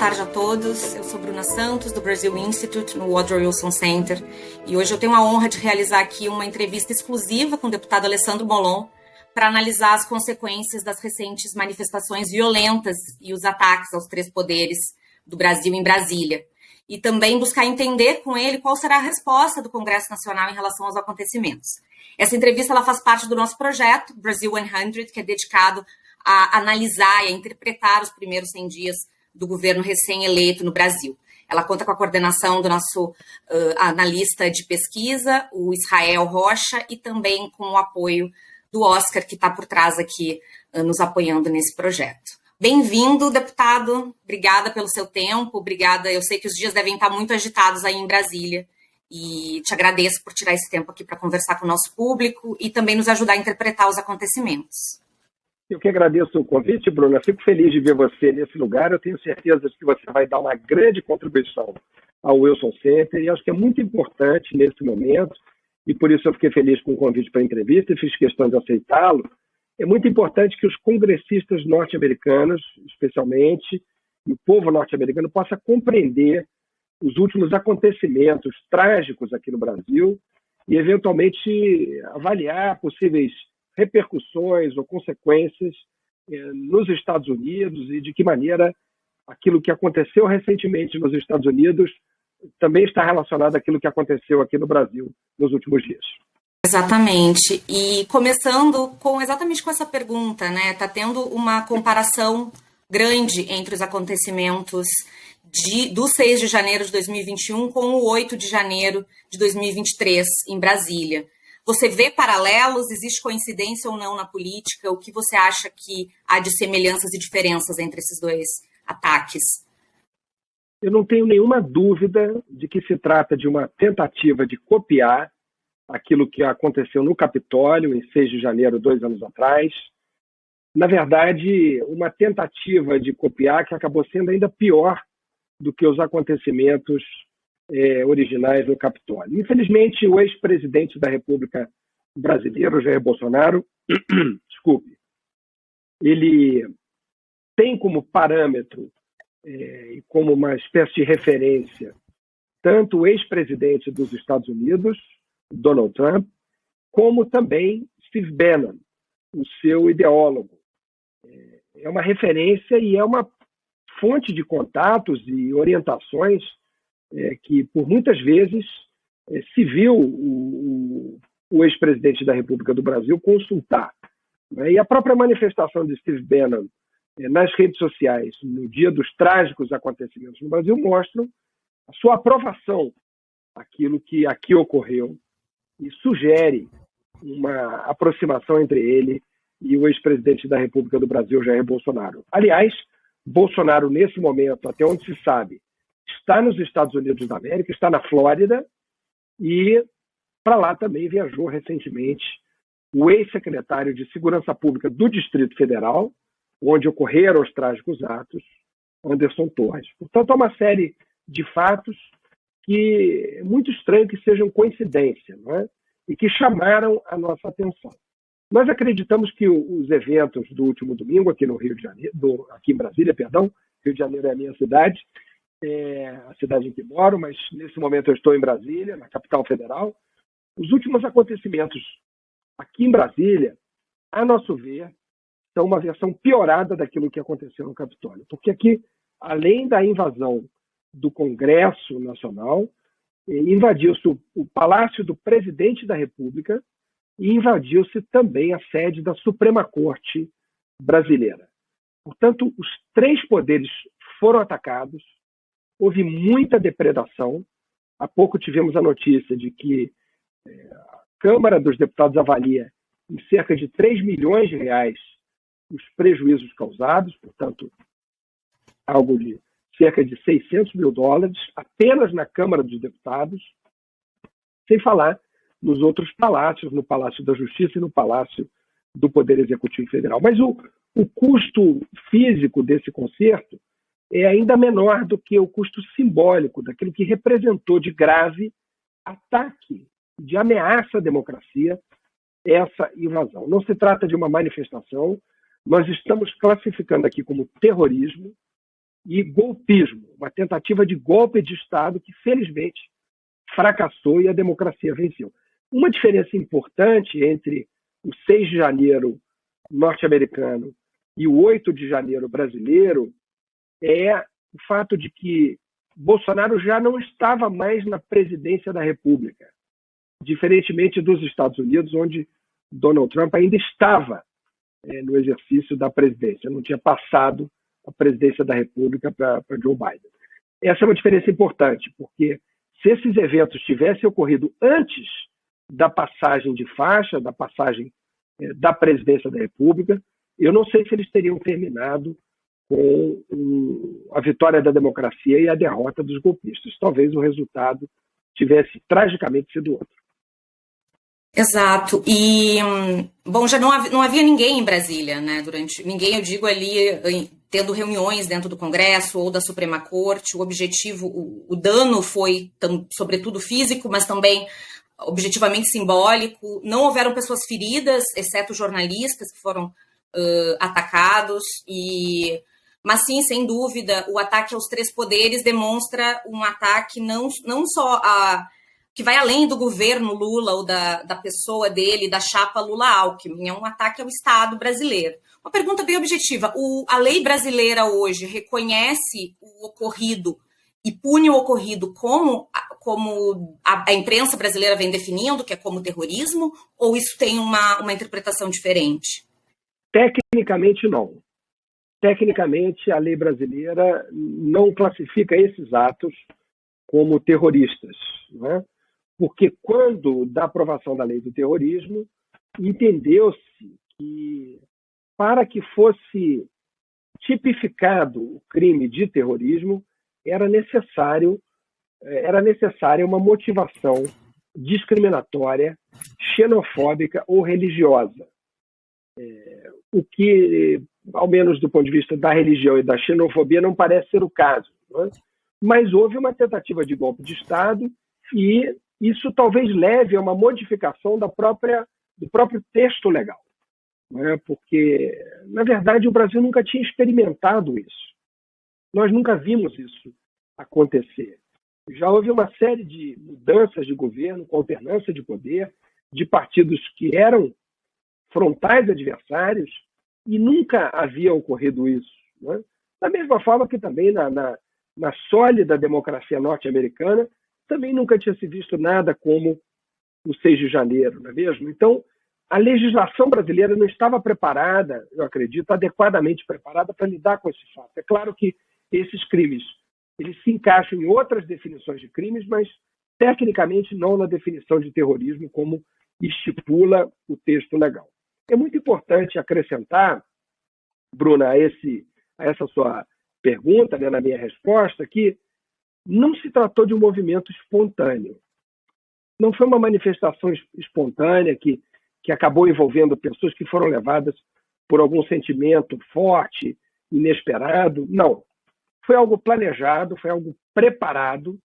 tarde a todos. Eu sou Bruna Santos, do Brazil Institute, no Woodrow Wilson Center. E hoje eu tenho a honra de realizar aqui uma entrevista exclusiva com o deputado Alessandro Molon para analisar as consequências das recentes manifestações violentas e os ataques aos três poderes do Brasil em Brasília. E também buscar entender com ele qual será a resposta do Congresso Nacional em relação aos acontecimentos. Essa entrevista ela faz parte do nosso projeto, Brazil 100, que é dedicado a analisar e a interpretar os primeiros 100 dias do governo recém-eleito no Brasil. Ela conta com a coordenação do nosso analista de pesquisa, o Israel Rocha, e também com o apoio do Oscar, que está por trás aqui, nos apoiando nesse projeto. Bem-vindo, deputado. Obrigada pelo seu tempo. Obrigada. Eu sei que os dias devem estar muito agitados aí em Brasília. E te agradeço por tirar esse tempo aqui para conversar com o nosso público e também nos ajudar a interpretar os acontecimentos. Eu que agradeço o convite, Bruna. Fico feliz de ver você nesse lugar. Eu tenho certeza de que você vai dar uma grande contribuição ao Wilson Center e acho que é muito importante nesse momento, e por isso eu fiquei feliz com o convite para a entrevista e fiz questão de aceitá-lo. É muito importante que os congressistas norte-americanos, especialmente, e o povo norte-americano, possa compreender os últimos acontecimentos trágicos aqui no Brasil e, eventualmente, avaliar possíveis repercussões ou consequências nos Estados Unidos e de que maneira aquilo que aconteceu recentemente nos Estados Unidos também está relacionado àquilo que aconteceu aqui no Brasil nos últimos dias. Exatamente. E começando exatamente com essa pergunta, né? Está tendo uma comparação grande entre os acontecimentos do 6 de janeiro de 2021 com o 8 de janeiro de 2023 em Brasília. Você vê paralelos? Existe coincidência ou não na política? O que você acha que há de semelhanças e diferenças entre esses dois ataques? Eu não tenho nenhuma dúvida de que se trata de uma tentativa de copiar aquilo que aconteceu no Capitólio em 6 de janeiro, 2 anos atrás. Na verdade, uma tentativa de copiar que acabou sendo ainda pior do que os acontecimentos originais no Capitólio. Infelizmente, o ex-presidente da República Brasileira, Jair Bolsonaro, ele tem como parâmetro e como uma espécie de referência tanto o ex-presidente dos Estados Unidos, Donald Trump, como também Steve Bannon, o seu ideólogo. É uma referência e é uma fonte de contatos e orientações que, por muitas vezes, se viu o ex-presidente da República do Brasil consultar. E a própria manifestação de Steve Bannon nas redes sociais, no dia dos trágicos acontecimentos no Brasil, mostram a sua aprovação àquilo que aqui ocorreu e sugere uma aproximação entre ele e o ex-presidente da República do Brasil, Jair Bolsonaro. Aliás, Bolsonaro, nesse momento, até onde se sabe, está nos Estados Unidos da América, está na Flórida, e para lá também viajou recentemente o ex-secretário de Segurança Pública do Distrito Federal, onde ocorreram os trágicos atos, Anderson Torres. Portanto, há uma série de fatos que é muito estranho que sejam coincidência, não é? E que chamaram a nossa atenção. Nós acreditamos que os eventos do último domingo aqui no Rio de Janeiro, aqui em Brasília, perdão, Rio de Janeiro é a minha cidade, a cidade em que moro, mas nesse momento eu estou em Brasília, na capital federal. Os últimos acontecimentos aqui em Brasília, a nosso ver, são uma versão piorada daquilo que aconteceu no Capitólio. Porque aqui, além da invasão do Congresso Nacional, invadiu-se o Palácio do Presidente da República e invadiu-se também a sede da Suprema Corte brasileira. Portanto, os três poderes foram atacados, houve muita depredação. Há pouco tivemos a notícia de que a Câmara dos Deputados avalia em cerca de 3 milhões de reais os prejuízos causados, portanto, algo de cerca de 600 mil dólares, apenas na Câmara dos Deputados, sem falar nos outros palácios, no Palácio da Justiça e no Palácio do Poder Executivo Federal. Mas o custo físico desse concerto é ainda menor do que o custo simbólico daquilo que representou de grave ataque, de ameaça à democracia, essa invasão. Não se trata de uma manifestação, nós estamos classificando aqui como terrorismo e golpismo, uma tentativa de golpe de Estado que, felizmente, fracassou e a democracia venceu. Uma diferença importante entre o 6 de janeiro norte-americano e o 8 de janeiro brasileiro é o fato de que Bolsonaro já não estava mais na presidência da República, diferentemente dos Estados Unidos, onde Donald Trump ainda estava no exercício da presidência, não tinha passado a presidência da República para Joe Biden. Essa é uma diferença importante, porque se esses eventos tivessem ocorrido antes da passagem de faixa, da passagem da presidência da República, eu não sei se eles teriam terminado com a vitória da democracia e a derrota dos golpistas. Talvez o resultado tivesse tragicamente sido outro. Exato. E, bom, já não havia ninguém em Brasília, né? Ninguém, eu digo ali, tendo reuniões dentro do Congresso ou da Suprema Corte. O objetivo, o dano foi, sobretudo, físico, mas também objetivamente simbólico. Não houveram pessoas feridas, exceto jornalistas que foram atacados. Mas sim, sem dúvida, o ataque aos três poderes demonstra um ataque não só que vai além do governo Lula ou da pessoa dele, da chapa Lula-Alckmin, é um ataque ao Estado brasileiro. Uma pergunta bem objetiva: a lei brasileira hoje reconhece o ocorrido e pune o ocorrido como a imprensa brasileira vem definindo, que é como terrorismo, ou isso tem uma interpretação diferente? Tecnicamente, não. Tecnicamente, a lei brasileira não classifica esses atos como terroristas, né? Porque quando, da aprovação da lei do terrorismo, entendeu-se que, para que fosse tipificado o crime de terrorismo, era necessária uma motivação discriminatória, xenofóbica ou religiosa. O que, ao menos do ponto de vista da religião e da xenofobia, não parece ser o caso, né? Mas houve uma tentativa de golpe de Estado e isso talvez leve a uma modificação do próprio texto legal, né? Porque, na verdade, o Brasil nunca tinha experimentado isso. Nós nunca vimos isso acontecer. Já houve uma série de mudanças de governo, com alternância de poder, de partidos que eram frontais adversários, e nunca havia ocorrido isso, né? Da mesma forma que também na sólida democracia norte-americana também nunca tinha se visto nada como o 6 de janeiro, não é mesmo? Então, a legislação brasileira não estava preparada, eu acredito, adequadamente preparada para lidar com esse fato. É claro que esses crimes eles se encaixam em outras definições de crimes, mas tecnicamente não na definição de terrorismo como estipula o texto legal. É muito importante acrescentar, Bruna, a essa sua pergunta, né, na minha resposta, que não se tratou de um movimento espontâneo. Não foi uma manifestação espontânea que acabou envolvendo pessoas que foram levadas por algum sentimento forte, inesperado. Não. Foi algo planejado, foi algo preparado,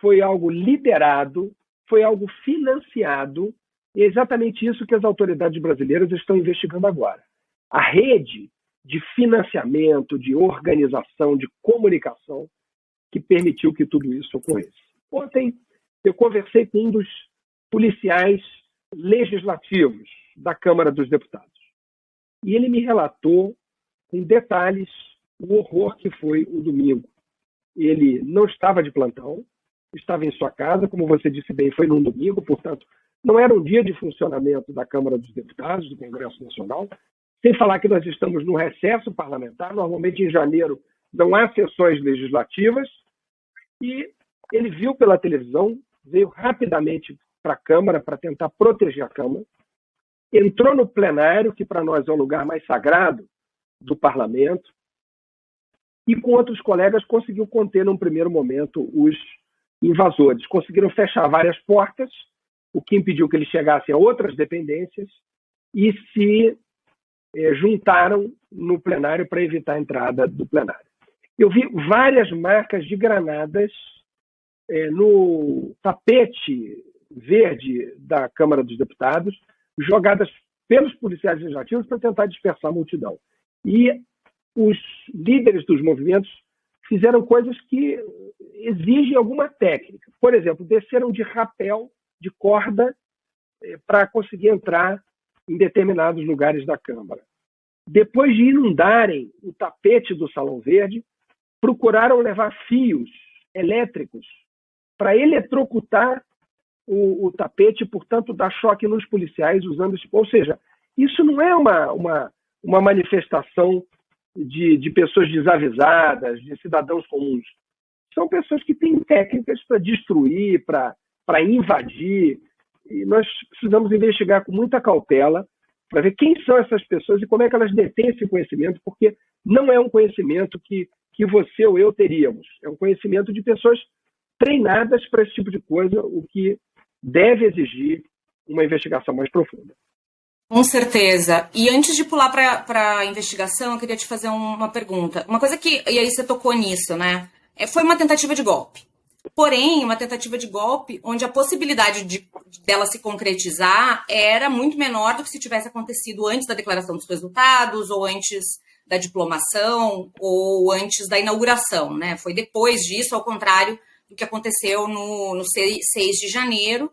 foi algo liderado, foi algo financiado. E é exatamente isso que as autoridades brasileiras estão investigando agora. A rede de financiamento, de organização, de comunicação que permitiu que tudo isso ocorresse. Ontem, eu conversei com um dos policiais legislativos da Câmara dos Deputados. E ele me relatou com detalhes o horror que foi o domingo. Ele não estava de plantão, estava em sua casa, como você disse bem, foi num domingo, portanto, não era um dia de funcionamento da Câmara dos Deputados, do Congresso Nacional, sem falar que nós estamos no recesso parlamentar, normalmente em janeiro não há sessões legislativas, e ele viu pela televisão, veio rapidamente para a Câmara para tentar proteger a Câmara, entrou no plenário, que para nós é o lugar mais sagrado do parlamento, e com outros colegas conseguiu conter num primeiro momento os invasores. Conseguiram fechar várias portas, o que impediu que eles chegassem a outras dependências, e se juntaram no plenário para evitar a entrada do plenário. Eu vi várias marcas de granadas no tapete verde da Câmara dos Deputados, jogadas pelos policiais legislativos para tentar dispersar a multidão. E os líderes dos movimentos fizeram coisas que exigem alguma técnica. Por exemplo, desceram de rapel, de corda, para conseguir entrar em determinados lugares da Câmara. Depois de inundarem o tapete do Salão Verde, procuraram levar fios elétricos para eletrocutar o tapete e, portanto, dar choque nos policiais usando... Ou seja, isso não é uma manifestação de pessoas desavisadas, de cidadãos comuns. São pessoas que têm técnicas para destruir, para invadir, e nós precisamos investigar com muita cautela para ver quem são essas pessoas e como é que elas detêm esse conhecimento, porque não é um conhecimento que você ou eu teríamos. É um conhecimento de pessoas treinadas para esse tipo de coisa, o que deve exigir uma investigação mais profunda. Com certeza. E antes de pular para a investigação, eu queria te fazer uma pergunta. Uma coisa que, e aí você tocou nisso, né? Foi uma tentativa de golpe. Porém, uma tentativa de golpe onde a possibilidade dela se concretizar era muito menor do que se tivesse acontecido antes da declaração dos resultados, ou antes da diplomação, ou antes da inauguração, né? Foi depois disso, ao contrário do que aconteceu no 6 de janeiro,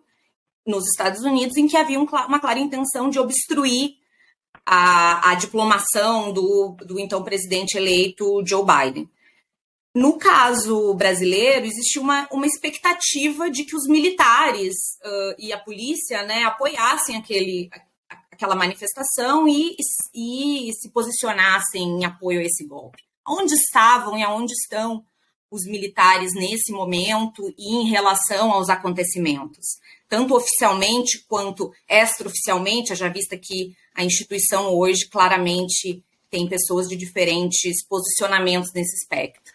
nos Estados Unidos, em que havia uma clara intenção de obstruir a diplomação do então presidente eleito Joe Biden. No caso brasileiro, existe uma expectativa de que os militares e a polícia, né, apoiassem aquela manifestação e se posicionassem em apoio a esse golpe. Onde estavam e aonde estão os militares nesse momento e em relação aos acontecimentos? Tanto oficialmente quanto extraoficialmente, haja vista que a instituição hoje claramente tem pessoas de diferentes posicionamentos nesse espectro.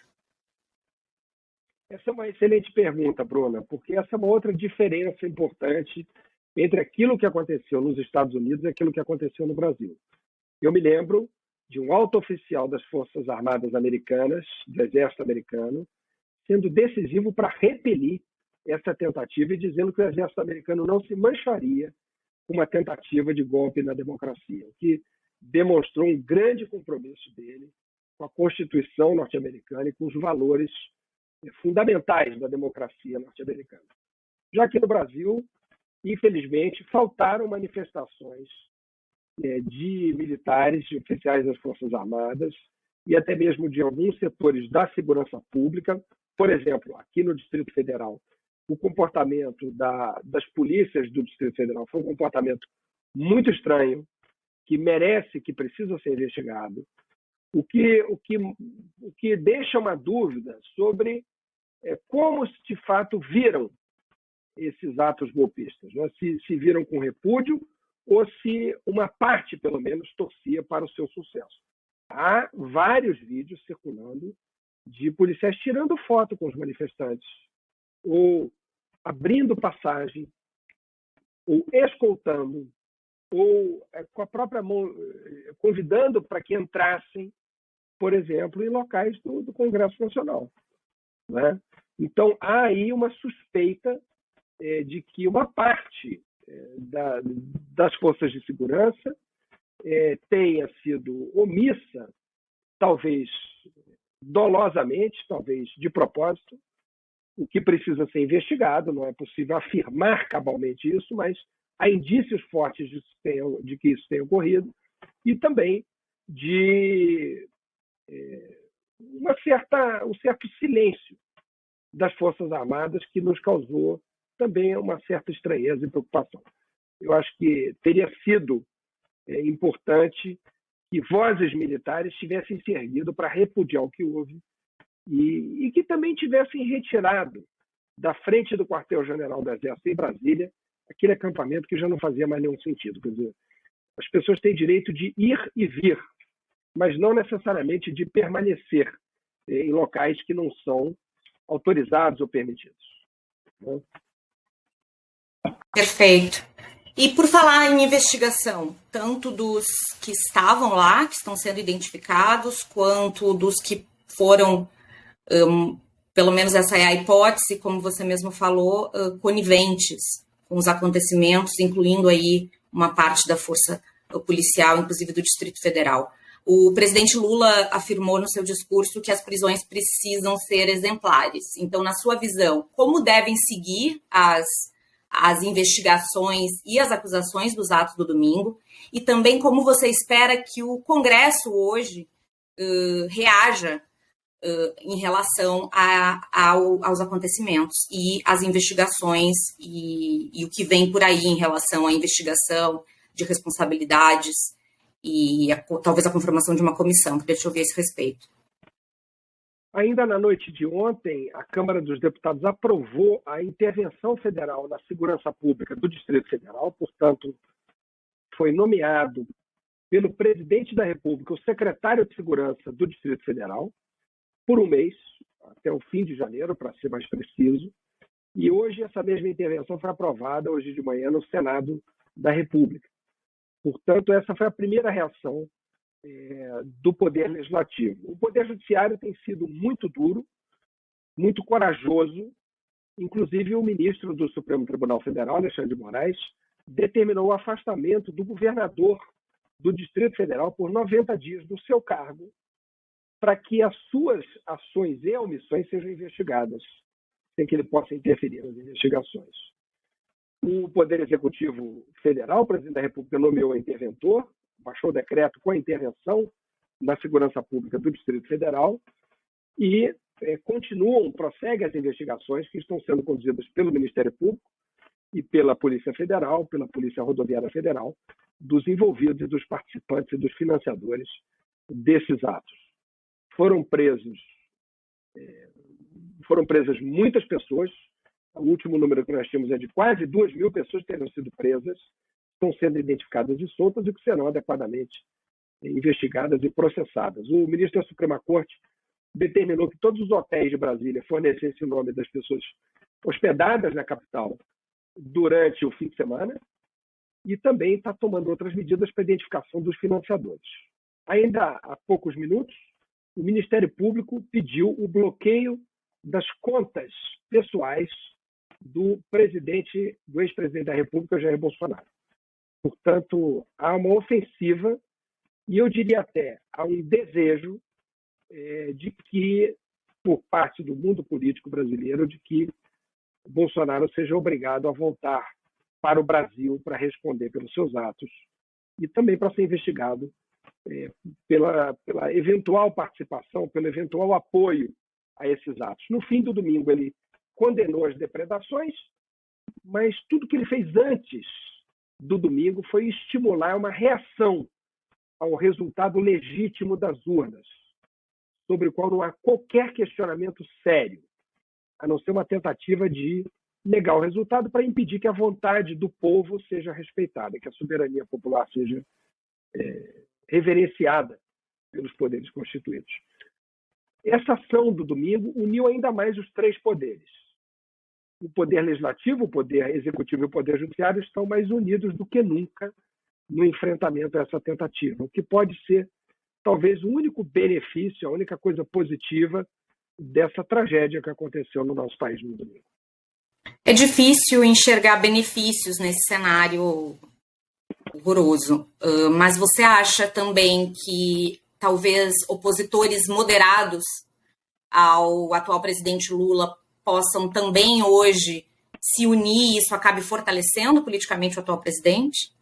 Essa é uma excelente pergunta, Bruna, porque essa é uma outra diferença importante entre aquilo que aconteceu nos Estados Unidos e aquilo que aconteceu no Brasil. Eu me lembro de um alto oficial das Forças Armadas Americanas, do Exército Americano, sendo decisivo para repelir essa tentativa e dizendo que o Exército Americano não se mancharia com uma tentativa de golpe na democracia, o que demonstrou um grande compromisso dele com a Constituição norte-americana e com os valores fundamentais da democracia norte-americana. Já que no Brasil, infelizmente, faltaram manifestações de militares, de oficiais das Forças Armadas e até mesmo de alguns setores da segurança pública. Por exemplo, aqui no Distrito Federal, o comportamento das polícias do Distrito Federal foi um comportamento muito estranho, que merece, que precisa ser investigado, o que deixa uma dúvida sobre como de fato viram esses atos golpistas, né? Se viram com repúdio ou se uma parte, pelo menos, torcia para o seu sucesso. Há vários vídeos circulando de policiais tirando foto com os manifestantes, ou abrindo passagem, ou escoltando, ou com a própria mão convidando para que entrassem, por exemplo, em locais do Congresso Nacional, né? Então, há aí uma suspeita de que uma parte das forças de segurança tenha sido omissa, talvez dolosamente, talvez de propósito, o que precisa ser investigado. Não é possível afirmar cabalmente isso, mas há indícios fortes de que isso tenha ocorrido, e também de um certo silêncio das Forças Armadas que nos causou também uma certa estranheza e preocupação. Eu acho que teria sido importante que vozes militares tivessem se erguido para repudiar o que houve e que também tivessem retirado da frente do quartel-general do Exército em Brasília aquele acampamento que já não fazia mais nenhum sentido. Quer dizer, as pessoas têm direito de ir e vir, mas não necessariamente de permanecer em locais que não são autorizados ou permitidos. Né? Perfeito. E por falar em investigação, tanto dos que estavam lá, que estão sendo identificados, quanto dos que foram, pelo menos essa é a hipótese, como você mesmo falou, coniventes com os acontecimentos, incluindo aí uma parte da força policial, inclusive do Distrito Federal. O presidente Lula afirmou no seu discurso que as prisões precisam ser exemplares. Então, na sua visão, como devem seguir as investigações e as acusações dos atos do domingo? E também como você espera que o Congresso hoje reaja em relação aos acontecimentos e às investigações e o que vem por aí em relação à investigação de responsabilidades e talvez a conformação de uma comissão. Queria te ouvir a esse respeito. Ainda na noite de ontem, a Câmara dos Deputados aprovou a intervenção federal na segurança pública do Distrito Federal, portanto, foi nomeado pelo presidente da República o secretário de Segurança do Distrito Federal por um mês, até o fim de janeiro, para ser mais preciso, e hoje essa mesma intervenção foi aprovada, hoje de manhã, no Senado da República. Portanto, essa foi a primeira reação do Poder Legislativo. O Poder Judiciário tem sido muito duro, muito corajoso. Inclusive, o ministro do Supremo Tribunal Federal, Alexandre de Moraes, determinou o afastamento do governador do Distrito Federal por 90 dias do seu cargo, para que as suas ações e omissões sejam investigadas, sem que ele possa interferir nas investigações. O Poder Executivo Federal, o presidente da República, nomeou interventor, baixou o decreto com a intervenção na segurança pública do Distrito Federal e prossegue as investigações que estão sendo conduzidas pelo Ministério Público e pela Polícia Federal, pela Polícia Rodoviária Federal, dos envolvidos e dos participantes e dos financiadores desses atos. Foram presas muitas pessoas. O último número que nós tínhamos é de quase 2.000 pessoas que terão sido presas, estão sendo identificadas e soltas e que serão adequadamente investigadas e processadas. O ministro da Suprema Corte determinou que todos os hotéis de Brasília fornecessem o nome das pessoas hospedadas na capital durante o fim de semana e também está tomando outras medidas para a identificação dos financiadores. Ainda há poucos minutos, o Ministério Público pediu o bloqueio das contas pessoais do ex-presidente da República, Jair Bolsonaro. Portanto, há uma ofensiva e eu diria até há um desejo de que, por parte do mundo político brasileiro, de que Bolsonaro seja obrigado a voltar para o Brasil para responder pelos seus atos e também para ser investigado pela eventual participação, pelo eventual apoio a esses atos. No fim do domingo, ele condenou as depredações, mas tudo que ele fez antes do domingo foi estimular uma reação ao resultado legítimo das urnas, sobre o qual não há qualquer questionamento sério, a não ser uma tentativa de negar o resultado para impedir que a vontade do povo seja respeitada, que a soberania popular seja reverenciada pelos poderes constituídos. Essa ação do domingo uniu ainda mais os três poderes. O Poder Legislativo, o Poder Executivo e o Poder Judiciário estão mais unidos do que nunca no enfrentamento a essa tentativa, o que pode ser talvez o único benefício, a única coisa positiva dessa tragédia que aconteceu no nosso país no domingo. É difícil enxergar benefícios nesse cenário horroroso, mas você acha também que talvez opositores moderados ao atual presidente Lula possam também hoje se unir e isso acabe fortalecendo politicamente o atual presidente?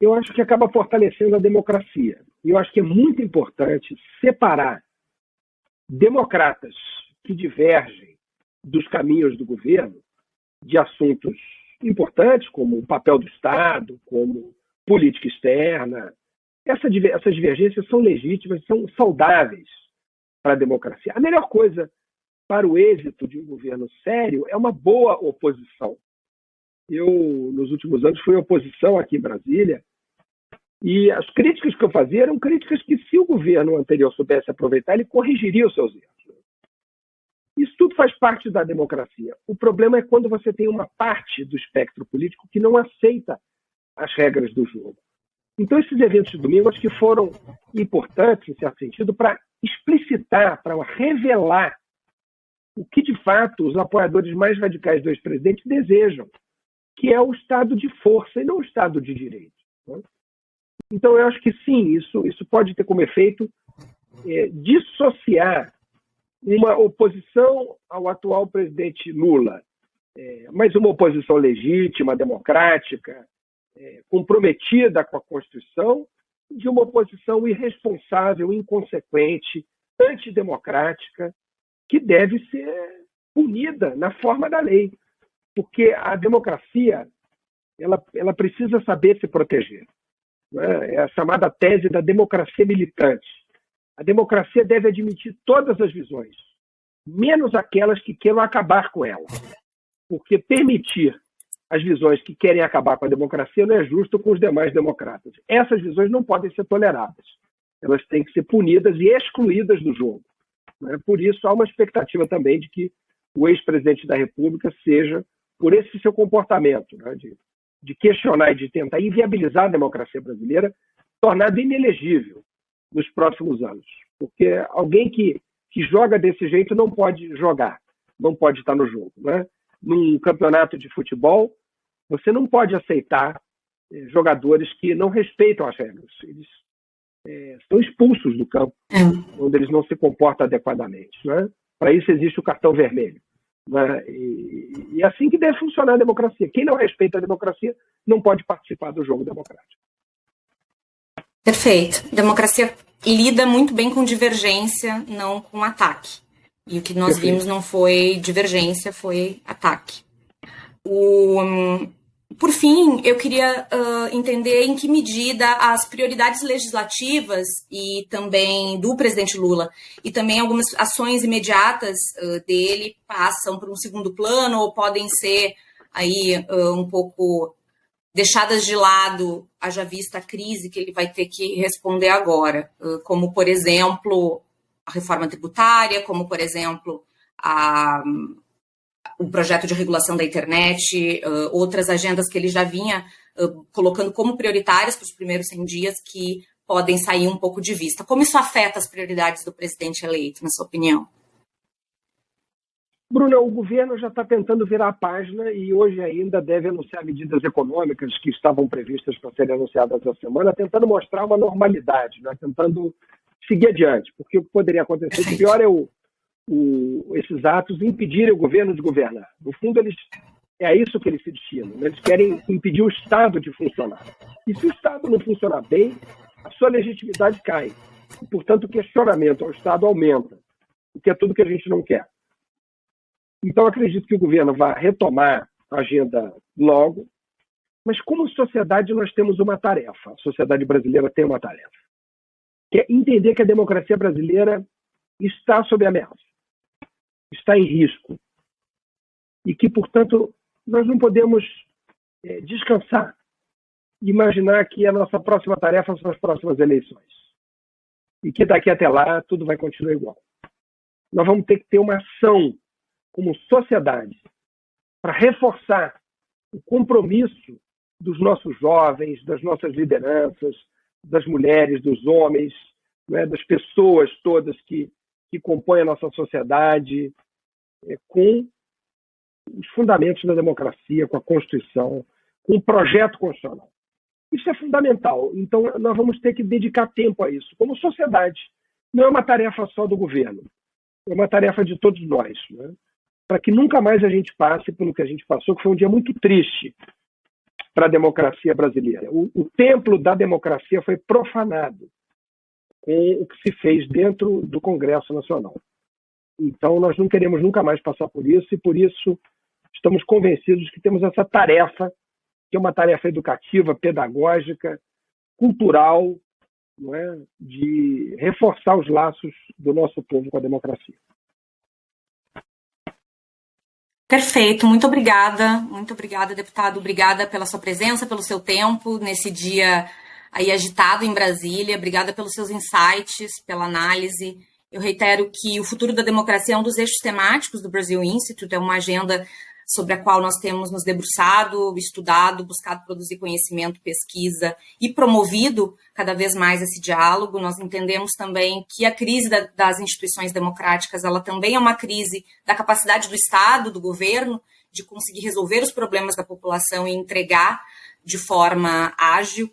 Eu acho que acaba fortalecendo a democracia. E eu acho que é muito importante separar democratas que divergem dos caminhos do governo de assuntos importantes, como o papel do Estado, como política externa. Essas divergências são legítimas, são saudáveis para a democracia. A melhor coisa para o êxito de um governo sério é uma boa oposição. Eu, nos últimos anos, fui oposição aqui em Brasília e as críticas que eu fazia eram críticas que, se o governo anterior soubesse aproveitar, ele corrigiria os seus erros. Isso tudo faz parte da democracia. O problema é quando você tem uma parte do espectro político que não aceita as regras do jogo. Então, esses eventos de domingo acho que foram importantes, em certo sentido, para explicitar, para revelar o que, de fato, os apoiadores mais radicais do ex-presidente desejam, que é o Estado de força e não o Estado de direito. Então, eu acho que sim, isso pode ter como efeito dissociar uma oposição ao atual presidente Lula, mas uma oposição legítima, democrática, comprometida com a Constituição, de uma oposição irresponsável, inconsequente, antidemocrática, que deve ser punida na forma da lei, porque a democracia ela precisa saber se proteger. Né? É a chamada tese da democracia militante. A democracia deve admitir todas as visões, menos aquelas que queiram acabar com ela. Porque permitir as visões que querem acabar com a democracia não é justo com os demais democratas. Essas visões não podem ser toleradas. Elas têm que ser punidas e excluídas do jogo. Né? Por isso, há uma expectativa também de que o ex-presidente da República seja, por esse seu comportamento, né, de questionar e de tentar inviabilizar a democracia brasileira, tornado inelegível nos próximos anos. Porque alguém que joga desse jeito não pode jogar, não pode estar no jogo. Né? Num campeonato de futebol, você não pode aceitar jogadores que não respeitam as regras. Eles são expulsos do campo, onde eles não se comportam adequadamente. Né? Para isso existe o cartão vermelho. Né? E é assim que deve funcionar a democracia. Quem não respeita a democracia não pode participar do jogo democrático. Perfeito. Democracia lida muito bem com divergência, não com ataque. E o que nós vimos não foi divergência, foi ataque. Por fim, eu queria entender em que medida as prioridades legislativas e também do presidente Lula e também algumas ações imediatas dele passam para um segundo plano ou podem ser aí um pouco deixadas de lado, haja vista a crise que ele vai ter que responder agora, como, por exemplo, a reforma tributária, como, por exemplo, o projeto de regulação da internet, outras agendas que ele já vinha colocando como prioritárias para os primeiros 100 dias que podem sair um pouco de vista. Como isso afeta as prioridades do presidente eleito, na sua opinião? Bruna, o governo já está tentando virar a página e hoje ainda deve anunciar medidas econômicas que estavam previstas para serem anunciadas essa semana, tentando mostrar uma normalidade, né? Tentando seguir adiante, porque o que poderia acontecer de pior é esses atos impedirem o governo de governar. No fundo, é isso que eles se destinam. Né? Eles querem impedir o Estado de funcionar. E se o Estado não funcionar bem, a sua legitimidade cai. E, portanto, o questionamento ao Estado aumenta, o que é tudo que a gente não quer. Então, acredito que o governo vai retomar a agenda logo, mas como sociedade nós temos uma tarefa, a sociedade brasileira tem uma tarefa, que é entender que a democracia brasileira está sob ameaça, está em risco, e que, portanto, nós não podemos descansar e imaginar que a nossa próxima tarefa são as próximas eleições, e que daqui até lá tudo vai continuar igual. Nós vamos ter que ter uma ação como sociedade, para reforçar o compromisso dos nossos jovens, das nossas lideranças, das mulheres, dos homens, né, das pessoas todas que compõem a nossa sociedade, com os fundamentos da democracia, com a Constituição, com o projeto constitucional. Isso é fundamental. Então, nós vamos ter que dedicar tempo a isso, como sociedade. Não é uma tarefa só do governo, é uma tarefa de todos nós, né? Para que nunca mais a gente passe pelo que a gente passou, que foi um dia muito triste para a democracia brasileira. O templo da democracia foi profanado com o que se fez dentro do Congresso Nacional. Então, nós não queremos nunca mais passar por isso, e por isso estamos convencidos que temos essa tarefa, que é uma tarefa educativa, pedagógica, cultural, não é? De reforçar os laços do nosso povo com a democracia. Perfeito, muito obrigada, deputado, obrigada pela sua presença, pelo seu tempo nesse dia aí agitado em Brasília, obrigada pelos seus insights, pela análise. Eu reitero que o futuro da democracia é um dos eixos temáticos do Brasil Institute, é uma agenda sobre a qual nós temos nos debruçado, estudado, buscado produzir conhecimento, pesquisa e promovido cada vez mais esse diálogo. Nós entendemos também que a crise das instituições democráticas, ela também é uma crise da capacidade do Estado, do governo, de conseguir resolver os problemas da população e entregar de forma ágil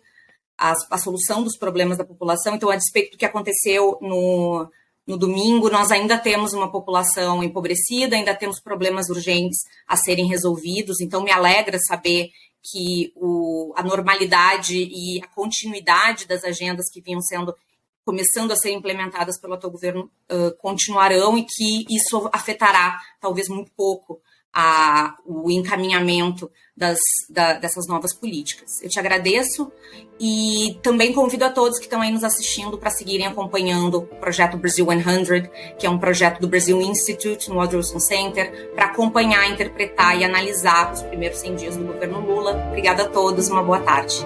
a solução dos problemas da população. Então, a despeito do que aconteceu no domingo, nós ainda temos uma população empobrecida, ainda temos problemas urgentes a serem resolvidos. Então, me alegra saber que a normalidade e a continuidade das agendas que vinham começando a ser implementadas pelo atual governo continuarão, e que isso afetará, talvez muito pouco, o encaminhamento dessas novas políticas. Eu te agradeço e também convido a todos que estão aí nos assistindo para seguirem acompanhando o projeto Brazil 100, que é um projeto do Brazil Institute, no Woodrow Wilson Center, para acompanhar, interpretar e analisar os primeiros 100 dias do governo Lula. Obrigada a todos, uma boa tarde.